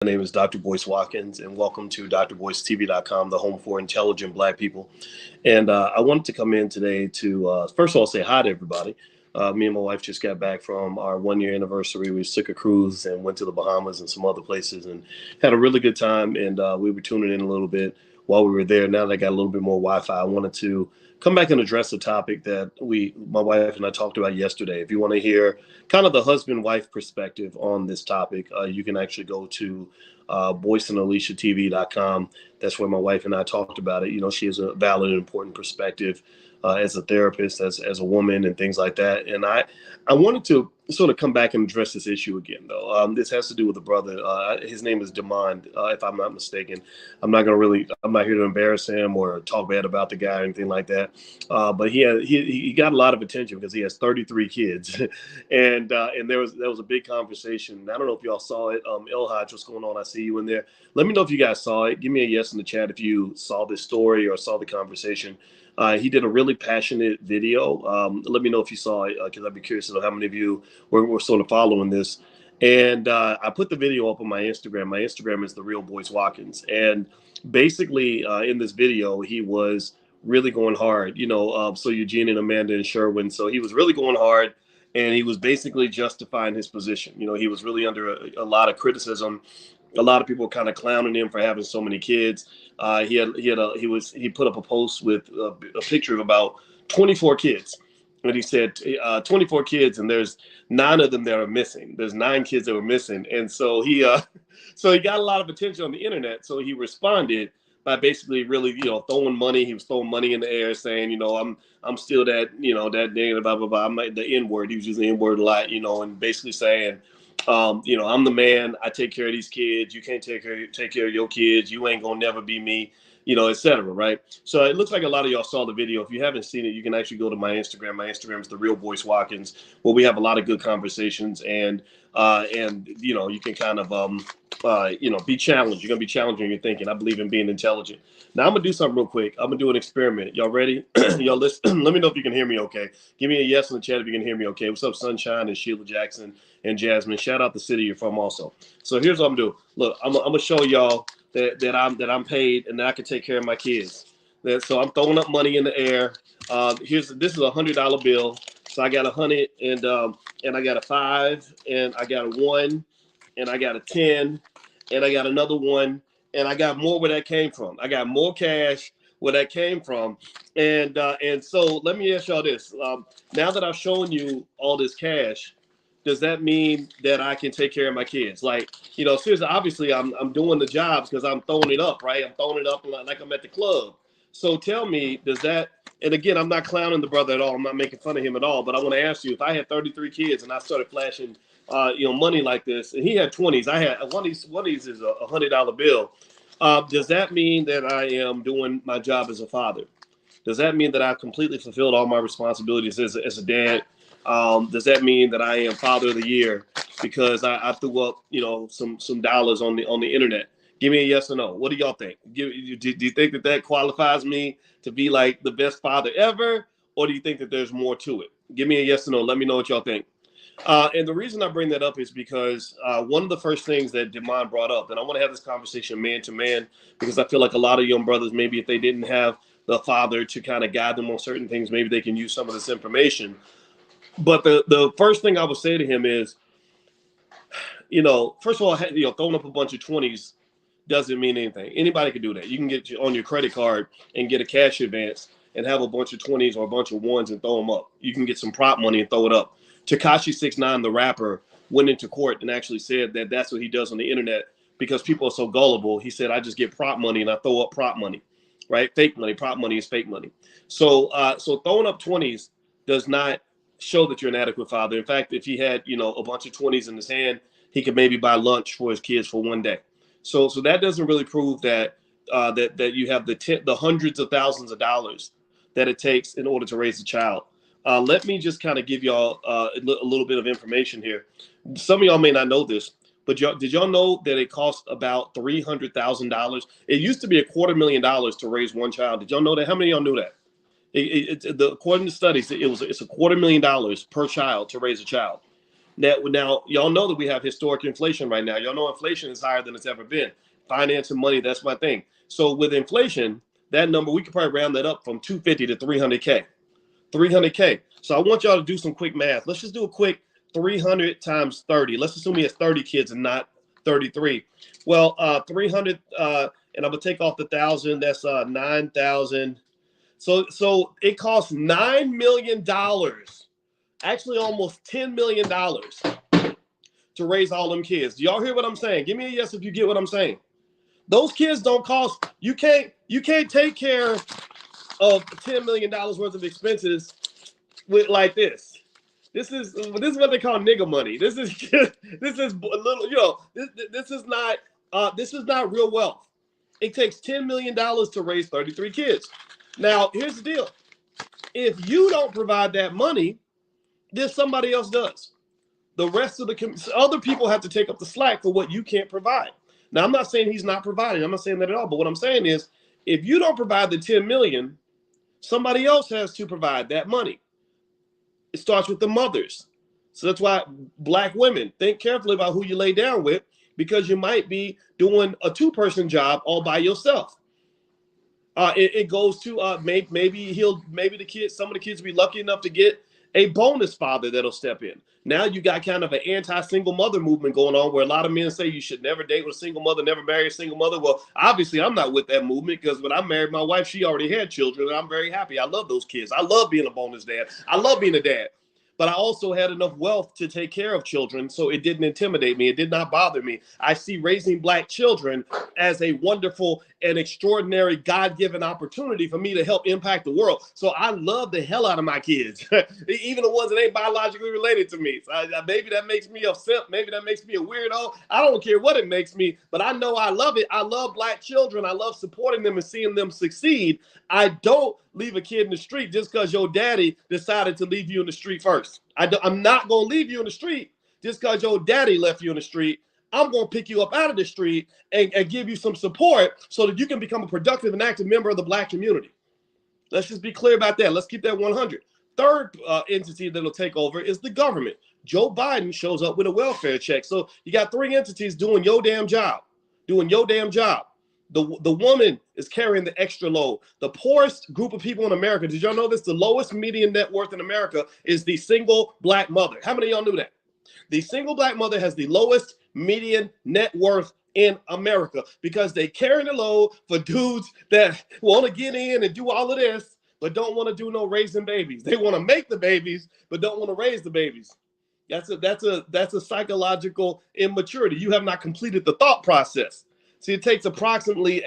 My name is Dr. Boyce Watkins, and welcome to drboycetv.com, the home for intelligent Black people. And I wanted to come in today to, first of all, say hi to everybody. Me and my wife just got back from our 1 year anniversary. We took a cruise and went to the Bahamas and some other places and had a really good time. And we were tuning in a little bit while we were there. Now that I got a little bit more Wi-Fi, I wanted to come back and address a topic that my wife and I talked about yesterday. If you want to hear kind of the husband-wife perspective on this topic, you can actually go to boyceandaliciatv.com. That's where my wife and I talked about it. You know, she has a valid and important perspective as a therapist, as a woman, and things like that. And I wanted to sort of come back and address this issue again, though. This has to do with a brother. His name is Demond, if I'm not mistaken. I'm not here to embarrass him or talk bad about the guy or anything like that. But he got a lot of attention because he has 33 kids, and there was a big conversation. I don't know if y'all saw it. Elhaj, what's going on? I see you in there. Let me know if you guys saw it. Give me a yes in the chat if you saw this story or saw the conversation. He did a really passionate video. Let me know if you saw it, because I'd be curious to know how many of you were sort of following this. And I put the video up on my Instagram. My Instagram is The Real Boyce Watkins. And basically, in this video, he was really going hard. So Eugene and Amanda and Sherwin. So he was really going hard. And he was basically justifying his position. He was really under a lot of criticism. A lot of people kind of clowning him for having so many kids. He put up a post with a picture of about 24 kids, and he said 24 kids, and there's 9 of them that are missing. There's 9 kids that were missing, and so he got a lot of attention on the internet. So he responded by basically really throwing money. He was throwing money in the air, saying I'm still that that nigga, blah blah blah. I'm like the N word. He was using the N word a lot, and basically saying. I'm the man. I take care of these kids. You can't take care of your kids. You ain't gonna never be me, etc. Right? So it looks like a lot of y'all saw the video. If you haven't seen it, you can actually go to my Instagram. My Instagram is The Real Boyce Watkins, where we have a lot of good conversations and you can kind of be challenged. You're gonna be challenging your thinking. I believe in being intelligent. Now I'm gonna do something real quick. I'm gonna do an experiment. Y'all ready? Y'all listen. Let me know if you can hear me okay. Give me a yes in the chat if you can hear me okay. What's up, Sunshine and Sheila Jackson and Jasmine? Shout out the city you're from also. So here's what I'm gonna do. Look, I'm gonna show y'all that I'm paid and that I can take care of my kids. So I'm throwing up money in the air. This is $100 bill. So I got 100 and I got a 5 and I got a 1 and I got a 10 and I got another 1 and I got more where that came from. I got more cash where that came from. And so let me ask y'all this. Now that I've shown you all this cash, does that mean that I can take care of my kids? Like, seriously, obviously I'm doing the jobs because I'm throwing it up, right? I'm throwing it up like I'm at the club. So tell me, does that, and again, I'm not clowning the brother at all. I'm not making fun of him at all, but I want to ask you, if I had 33 kids and I started flashing, money like this, and he had 20s, I had one of these is a $100 bill. Does that mean that I am doing my job as a father? Does that mean that I've completely fulfilled all my responsibilities as a dad? Does that mean that I am Father of the Year because I threw up, some dollars on the internet? Give me a yes or no. What do y'all think? Do you think that qualifies me to be like the best father ever, or do you think that there's more to it? Give me a yes or no. Let me know what y'all think. And the reason I bring that up is because one of the first things that Demond brought up, and I want to have this conversation man to man, because I feel like a lot of young brothers, maybe if they didn't have the father to kind of guide them on certain things, maybe they can use some of this information. But the first thing I would say to him is, first of all, throwing up a bunch of 20s doesn't mean anything. Anybody can do that. You can get on your credit card and get a cash advance and have a bunch of 20s or a bunch of 1s and throw them up. You can get some prop money and throw it up. Tekashi 6ix9ine, the rapper, went into court and actually said that that's what he does on the internet because people are so gullible. He said, I just get prop money and I throw up prop money, right? Fake money. Prop money is fake money. So throwing up 20s does not show that you're an adequate father. In fact, if he had, a bunch of 20s in his hand, he could maybe buy lunch for his kids for one day. So that doesn't really prove that that you have the hundreds of thousands of dollars that it takes in order to raise a child. Let me just kind of give y'all a little bit of information here. Some of y'all may not know this, but did y'all know that it costs about $300,000? It used to be $250,000 to raise one child. Did y'all know that? How many of y'all knew that? According to studies, it's $250,000 per child to raise a child. Now, y'all know that we have historic inflation right now. Y'all know inflation is higher than it's ever been. Finance and money, that's my thing. So with inflation, that number, we could probably round that up from 250 to 300K. 300K. So I want y'all to do some quick math. Let's just do a quick 300 times 30. Let's assume he has 30 kids and not 33. Well, 300, and I'm gonna take off the 1,000. That's 9,000. So it costs $9 million, actually almost $10 million to raise all them kids. Do y'all hear what I'm saying? Give me a yes if you get what I'm saying. Those kids don't cost. You can't take care of $10 million worth of expenses with like this. This is what they call nigga money. This is a little, this is not real wealth. It takes $10 million to raise 33 kids. Now, here's the deal. If you don't provide that money, then somebody else does. The rest of the other people have to take up the slack for what you can't provide. Now, I'm not saying he's not providing. I'm not saying that at all. But what I'm saying is, if you don't provide the 10 million, somebody else has to provide that money. It starts with the mothers. So that's why Black women, think carefully about who you lay down with, because you might be doing a 2-person job all by yourself. It goes to maybe the kids, some of the kids will be lucky enough to get a bonus father that'll step in. Now you got kind of an anti-single mother movement going on, where a lot of men say you should never date with a single mother, never marry a single mother. Well, obviously I'm not with that movement, because when I married my wife, she already had children, and I'm very happy. I love those kids. I love being a bonus dad. I love being a dad. But I also had enough wealth to take care of children, so it didn't intimidate me. It did not bother me. I see raising Black children as a wonderful and extraordinary God-given opportunity for me to help impact the world. So I love the hell out of my kids, even the ones that ain't biologically related to me. So maybe that makes me a simp. Maybe that makes me a weirdo. I don't care what it makes me, but I know I love it. I love Black children. I love supporting them and seeing them succeed. I don't leave a kid in the street just because your daddy decided to leave you in the street first. I'm not going to leave you in the street just because your daddy left you in the street. I'm going to pick you up out of the street and give you some support so that you can become a productive and active member of the Black community. Let's just be clear about that. Let's keep that 100. Third entity that'll take over is the government. Joe Biden shows up with a welfare check. So you got 3 entities doing your damn job, The woman is carrying the extra load. The poorest group of people in America, did y'all know this? The lowest median net worth in America is the single Black mother. How many of y'all knew that? The single Black mother has the lowest median net worth in America, because they carry the load for dudes that want to get in and do all of this, but don't want to do no raising babies. They want to make the babies, but don't want to raise the babies. That's a psychological immaturity. You have not completed the thought process. See, it takes approximately,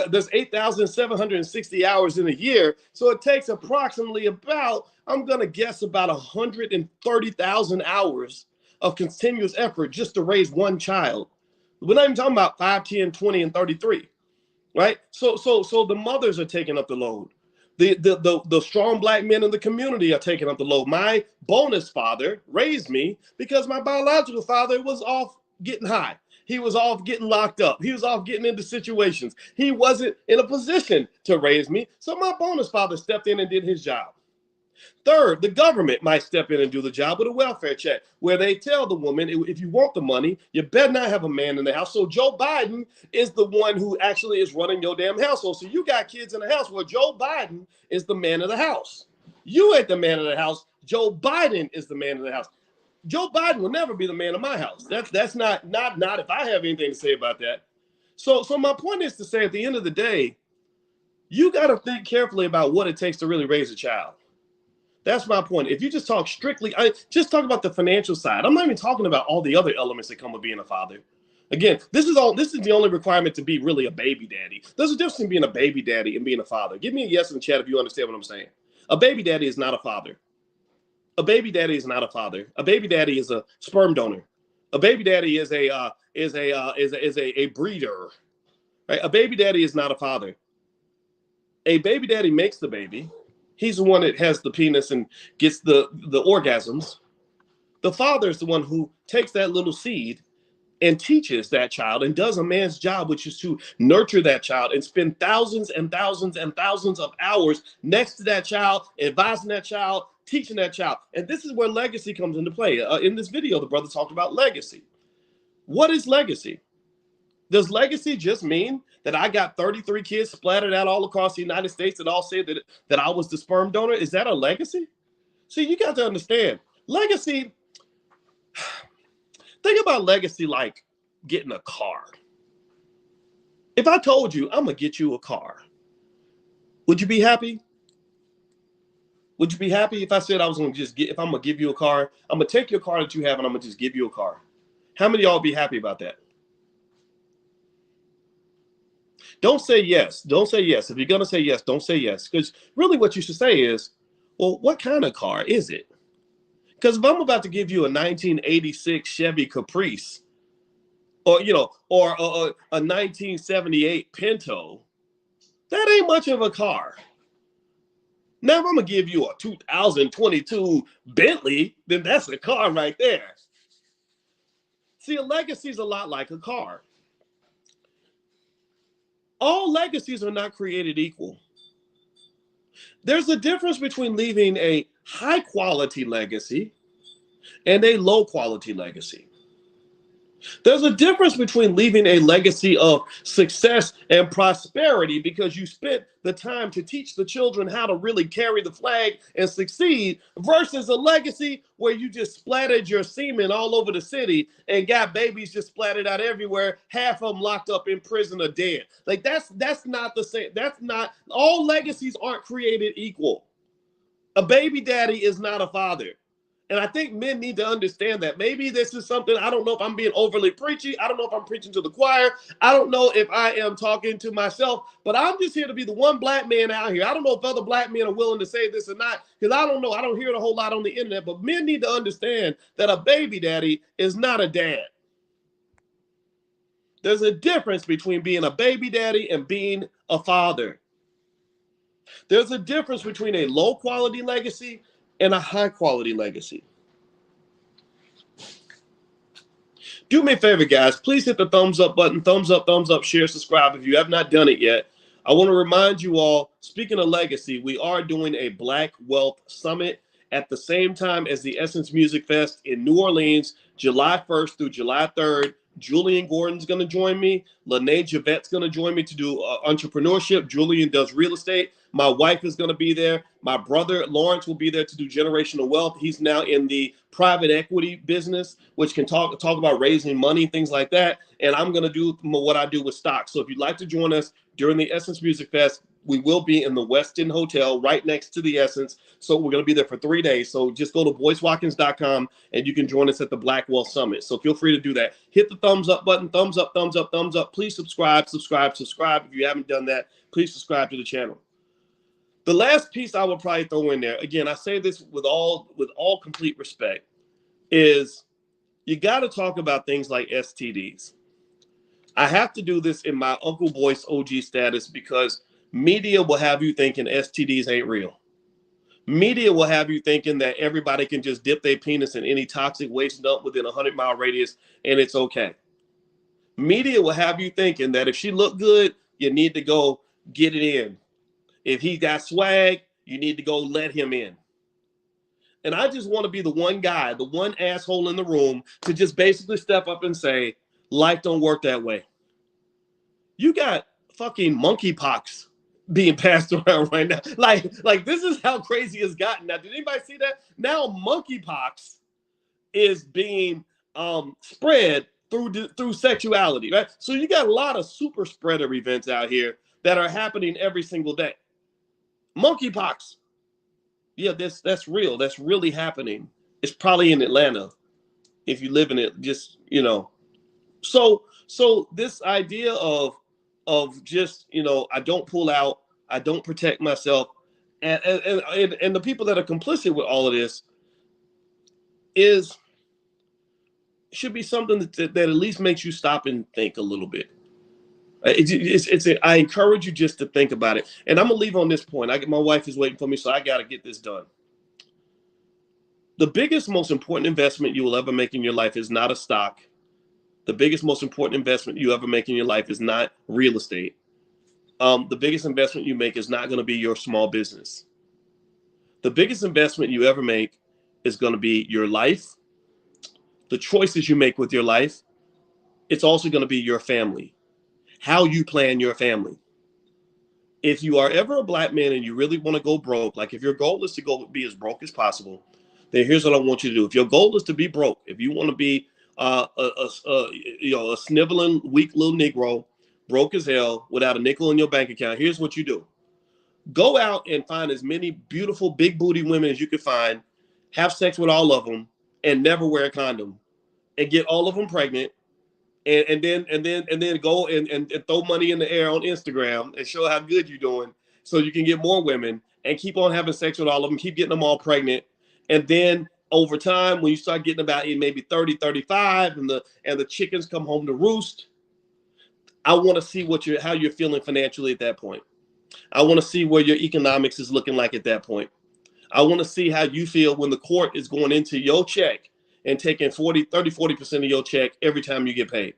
there's 8,760 hours in a year. So it takes approximately about, I'm going to guess, about 130,000 hours of continuous effort just to raise one child. We're not even talking about 5, 10, 20, and 33, right? So the mothers are taking up the load. The strong Black men in the community are taking up the load. My bonus father raised me because my biological father was off getting high. He was off getting locked up. He was off getting into situations. He wasn't in a position to raise me. So my bonus father stepped in and did his job. Third, the government might step in and do the job with a welfare check, where they tell the woman, if you want the money, you better not have a man in the house. So Joe Biden is the one who actually is running your damn household. So you got kids in the house where Joe Biden is the man of the house. You ain't the man of the house. Joe Biden is the man of the house. Joe Biden will never be the man of my house. That's not if I have anything to say about that. So my point is to say, at the end of the day, you got to think carefully about what it takes to really raise a child. That's my point. If you just talk strictly, just talk about the financial side. I'm not even talking about all the other elements that come with being a father. Again, this is the only requirement to be really a baby daddy. There's a difference between being a baby daddy and being a father. Give me a yes in the chat if you understand what I'm saying. A baby daddy is not a father. A baby daddy is not a father. A baby daddy is a sperm donor. A baby daddy is a breeder. Right? A baby daddy is not a father. A baby daddy makes the baby. He's the one that has the penis and gets the orgasms. The father is the one who takes that little seed and teaches that child and does a man's job, which is to nurture that child and spend thousands and thousands and thousands of hours next to that child, advising that child, teaching that child. And this is where legacy comes into play. In this video, the brother talked about legacy. What is legacy? Does legacy just mean that I got 33 kids splattered out all across the United States that all say that I was the sperm donor? Is that a legacy? See, you got to understand, legacy, think about legacy like getting a car. If I told you, I'm going to get you a car, would you be happy? Would you be happy if I said I was going to if I'm going to give you a car, I'm going to take your car that you have and I'm going to just give you a car? How many of y'all be happy about that? Don't say yes. Don't say yes. If you're going to say yes, don't say yes. Because really what you should say is, well, what kind of car is it? Because if I'm about to give you a 1986 Chevy Caprice, or a 1978 Pinto, that ain't much of a car. Now, if I'm going to give you a 2022 Bentley, then that's a car right there. See, a legacy is a lot like a car. All legacies are not created equal. There's a difference between leaving a high-quality legacy and a low-quality legacy. There's a difference between leaving a legacy of success and prosperity because you spent the time to teach the children how to really carry the flag and succeed versus a legacy where you just splattered your semen all over the city and got babies just splattered out everywhere, half of them locked up in prison or dead. Like that's not the same. That's not, all legacies aren't created equal. A baby daddy is not a father. And I think men need to understand that. Maybe this is something, I don't know if I'm being overly preachy. I don't know if I'm preaching to the choir. I don't know if I am talking to myself, but I'm just here to be the one black man out here. I don't know if other black men are willing to say this or not, because I don't know. I don't hear it a whole lot on the internet, but men need to understand that a baby daddy is not a dad. There's a difference between being a baby daddy and being a father. There's a difference between a low quality legacy and a high quality legacy. Do me a favor, guys. Please hit the thumbs up button. Thumbs up, share, subscribe if you have not done it yet. I want to remind you all, speaking of legacy, we are doing a Black Wealth Summit at the same time as the Essence Music Fest in New Orleans, July 1st through July 3rd. Julian Gordon's going to join me. Lene Javette's going to join me to do entrepreneurship. Julian does real estate. My wife is going to be there. My brother Lawrence will be there to do generational wealth. He's now in the private equity business, which can talk about raising money, things like that. And I'm going to do what I do with stocks. So if you'd like to join us during the Essence Music Fest, we will be in the Westin Hotel right next to the Essence. So we're going to be there for 3 days. So just go to boycewatkins.com and you can join us at the Black Wealth Summit. So feel free to do that. Hit the thumbs up button. Thumbs up. Please subscribe. If you haven't done that, please subscribe to the channel. The last piece I would probably throw in there, again, I say this with all complete respect, is you got to talk about things like STDs. I have to do this in my Uncle Boyce OG status because media will have you thinking STDs ain't real. Media will have you thinking that everybody can just dip their penis in any toxic waste dump within a 100-mile radius and it's okay. Media will have you thinking that if she looked good, you need to go get it in. If he got swag, you need to go let him in. And I just want to be the one guy, the one asshole in the room to just basically step up and say, life don't work that way. You got fucking monkeypox being passed around right now. Like this is how crazy it's gotten. Now, did anybody see that? Now monkeypox is being spread through sexuality, right? So you got a lot of super spreader events out here that are happening every single day. Monkeypox. Yeah, that's real. That's really happening. It's probably in Atlanta if you live in it, just, So this idea of just, I don't pull out, I don't protect myself, and the people that are complicit with all of this should be something that at least makes you stop and think a little bit. I encourage you just to think about it. And I'm gonna leave on this point. My wife is waiting for me, so I got to get this done. The biggest, most important investment you will ever make in your life is not a stock. The biggest, most important investment you ever make in your life is not real estate. The biggest investment you make is not going to be your small business. The biggest investment you ever make is going to be your life, the choices you make with your life. It's also going to be your family, how you plan your family. If you are ever a black man and you really want to go broke, like if your goal is to go be as broke as possible, then here's what I want you to do. If your goal is to be broke, if you want to be a sniveling, weak little Negro, broke as hell, without a nickel in your bank account, here's what you do. Go out and find as many beautiful, big booty women as you can find, have sex with all of them, and never wear a condom, and get all of them pregnant, and then go and throw money in the air on Instagram and show how good you're doing, so you can get more women and keep on having sex with all of them, keep getting them all pregnant, and then over time, when you start getting about maybe 30, 35, and the chickens come home to roost, I want to see how you're feeling financially at that point. I want to see where your economics is looking like at that point. I want to see how you feel when the court is going into your check and taking 40% of your check every time you get paid.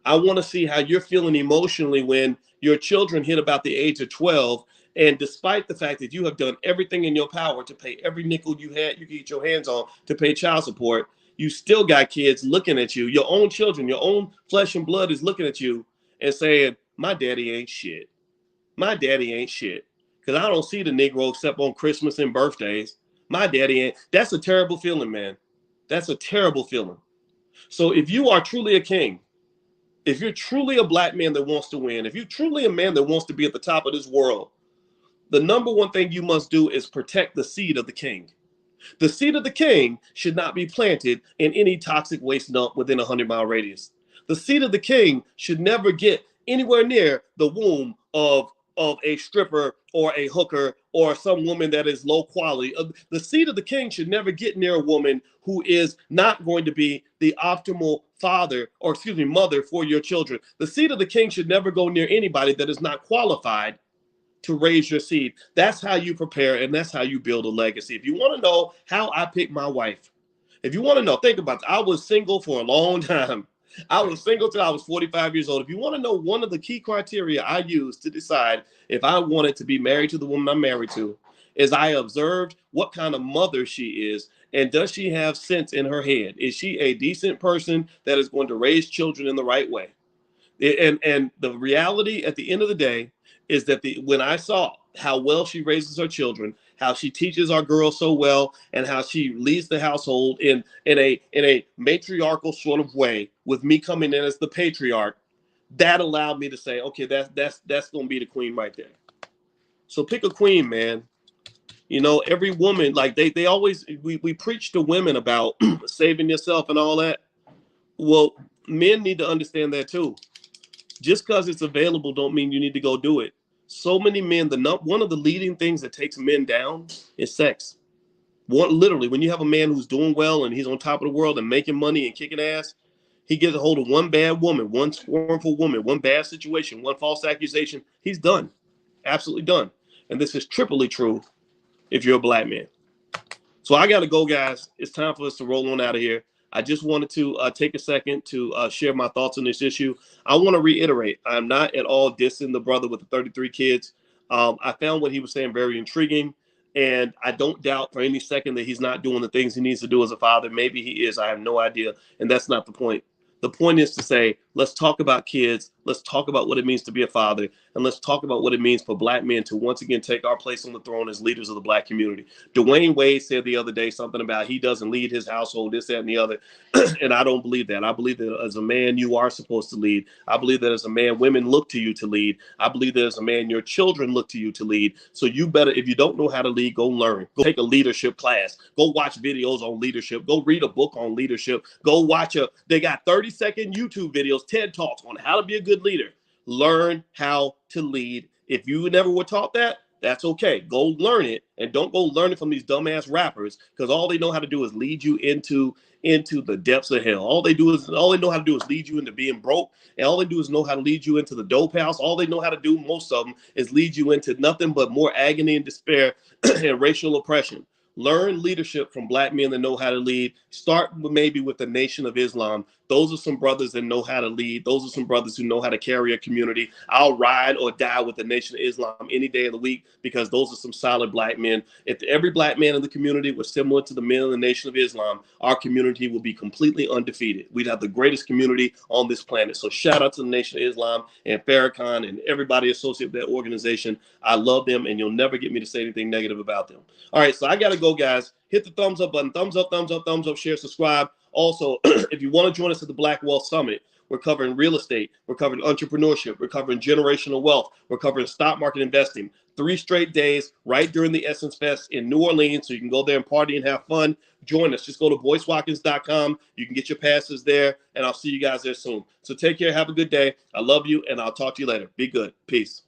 I want to see how you're feeling emotionally when your children hit about the age of 12. And despite the fact that you have done everything in your power to pay every nickel you could get your hands on to pay child support, you still got kids looking at you. Your own children, your own flesh and blood is looking at you and saying, my daddy ain't shit. My daddy ain't shit. Because I don't see the Negro except on Christmas and birthdays. My daddy ain't. That's a terrible feeling, man. That's a terrible feeling. So if you are truly a king, if you're truly a black man that wants to win, if you're truly a man that wants to be at the top of this world, the number one thing you must do is protect the seed of the king. The seed of the king should not be planted in any toxic waste dump within a 100-mile radius. The seed of the king should never get anywhere near the womb of a stripper or a hooker or some woman that is low quality. The seed of the king should never get near a woman who is not going to be the optimal mother for your children. The seed of the king should never go near anybody that is not qualified to raise your seed. That's how you prepare, and that's how you build a legacy. If you want to know how I picked my wife, if you want to know, think about it. I was single for a long time. I was single till I was 45 years old. If you want to know one of the key criteria I used to decide if I wanted to be married to the woman I'm married to, is I observed what kind of mother she is, and does she have sense in her head? Is she a decent person that is going to raise children in the right way? And the reality at the end of the day is that when I saw how well she raises her children, how she teaches our girls so well, and how she leads the household in a matriarchal sort of way, with me coming in as the patriarch, that allowed me to say, okay, that's going to be the queen right there. So pick a queen, man. You know, every woman, like they always, we preach to women about saving yourself and all that. Well, men need to understand that too. Just because it's available don't mean you need to go do it. So many men, one of the leading things that takes men down is sex. Literally, when you have a man who's doing well and he's on top of the world and making money and kicking ass, he gets a hold of one bad woman, one scornful woman, one bad situation, one false accusation, he's done. Absolutely done. And this is triply true if you're a black man. So I got to go, guys. It's time for us to roll on out of here. I just wanted to take a second to share my thoughts on this issue. I want to reiterate, I'm not at all dissing the brother with the 33 kids. I found what he was saying very intriguing, and I don't doubt for any second that he's not doing the things he needs to do as a father. Maybe he is. I have no idea, and that's not the point. The point is to say, let's talk about kids. Let's talk about what it means to be a father. And let's talk about what it means for black men to once again take our place on the throne as leaders of the black community. Dwayne Wade said the other day something about he doesn't lead his household, this, that, and the other. And I don't believe that. I believe that as a man, you are supposed to lead. I believe that as a man, women look to you to lead. I believe that as a man, your children look to you to lead. So you better, if you don't know how to lead, go learn. Go take a leadership class. Go watch videos on leadership. Go read a book on leadership. Go watch they got 30-second YouTube videos, TED Talks on how to be a good leader. Learn how to lead. If you never were taught that, that's okay. Go learn it, and don't go learn it from these dumbass rappers, because all they know how to do is lead you into the depths of hell. All they know how to do is lead you into being broke, and all they do is know how to lead you into the dope house. All they know how to do, most of them, is lead you into nothing but more agony and despair and racial oppression. Learn leadership from black men that know how to lead. Start maybe with the Nation of Islam. Those are some brothers that know how to lead. Those are some brothers who know how to carry a community. I'll ride or die with the Nation of Islam any day of the week, because those are some solid black men. If every black man in the community was similar to the men in the Nation of Islam, our community will be completely undefeated. We'd have the greatest community on this planet. So shout out to the Nation of Islam and Farrakhan and everybody associated with that organization. I love them, and you'll never get me to say anything negative about them. All right, so I got to go, guys. Hit the thumbs up button. Thumbs up, thumbs up, thumbs up, share, subscribe. Also, if you want to join us at the Black Wealth Summit, we're covering real estate. We're covering entrepreneurship. We're covering generational wealth. We're covering stock market investing. 3 straight days right during the Essence Fest in New Orleans. So you can go there and party and have fun. Join us. Just go to boycewatkins.com. You can get your passes there, and I'll see you guys there soon. So take care. Have a good day. I love you, and I'll talk to you later. Be good. Peace.